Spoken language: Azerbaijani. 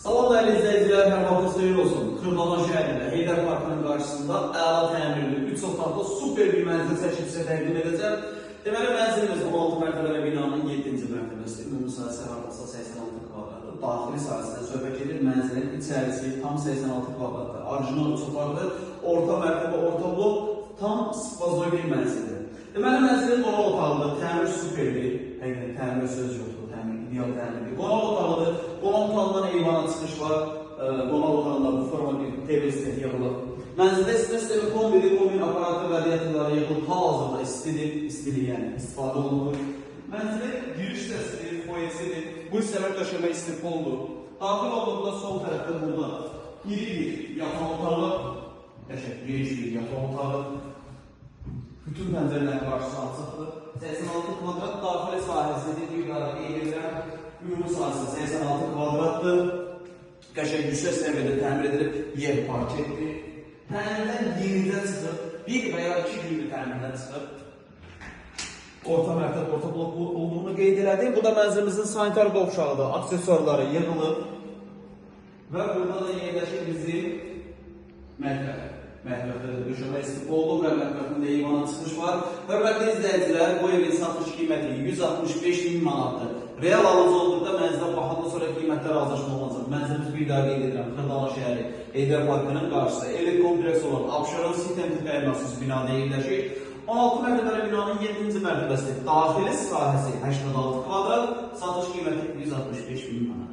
Salam değerli izleyiciler, hər vaxtınız xeyir olsun. Kırdalan şəhərində Heydər Parkının qarşısında əla təmirli 3 otaqlı super bir mənzil çəkib sizə təqdim edəcəm. Deməli, mənzilimiz 16 mərtəbəli binanın 7-ci mərtəbəsi. Ümumi sahəsi hardasa 86 kvadratdır. Daxili sahəsindən söhbət gedir. Mənzilin içərisi tam 86 kvadratdır. Orijinal 3 otaqdır. Orta mərtəbə, orta blok, tam spazoy bir mənzildir. Deməli, mənzilin qonaq otağıdır. Təmir superdir. Həqiqətən təmir söz yoxdur. İdeal təmirdir. Qonaq otağıdır. Qonaq otağından eyvana çıxış var. Qonaq otağında bu forma bir TV set yığılıb. Mənzildə istinə telefon, kombin aparatı və radiatorları yığılıb. Hal-hazırda istilik, yəni istifadə olunur. Mənzilin giriş dəstidir, foyesidir. Bu hissələr döşəmə istifoldur. Daxil olduğunda sol tərəfdə burada iri bir yatan otağı, geniş bir yatan otağı. Bütün pəncərələrin qarşısı açıqdır. 86 kvadrat daxili sahəsidir. Yuqarı eğilirəm. Ümumi sahəsi 86 kvadratdır. Qəşəng yüksək səviyyədə təmir edilib, yer parketdir. Təmirdən yenidən çıxıb, bir və ya 2 günlük təmirdən çıxıb. Orta mərtəbə, orta blok olduğunu qeyd elədik. Bu da mənzilimizin sanitar qovşağıdır. Aksesuarları yığılıb. Və burada da yerləşir bizim mətbəx. Mətbəxdə də döşəmə istifa olub və mətbəxində eyvana çıxış var. Hörmətli izləyicilər, bu evin satış qiyməti 165.000 manatdır. Real alıcı olduqda mənzilə baxandan sonra qiymətlər razılaşma olacaq. Mənzilimiz bir daha qeyd edirəm, Kırdalan şəhəri Heydər Parkının qarşısı. Elit kompleks olan Abşeron Sitem tipləri məxsus binada yerləşir. 16 mərtəbəli binanın 7-ci mərtəbəsi. Daxili sahəsi 86 kvadrat, satış qiyməti 165.000 manat.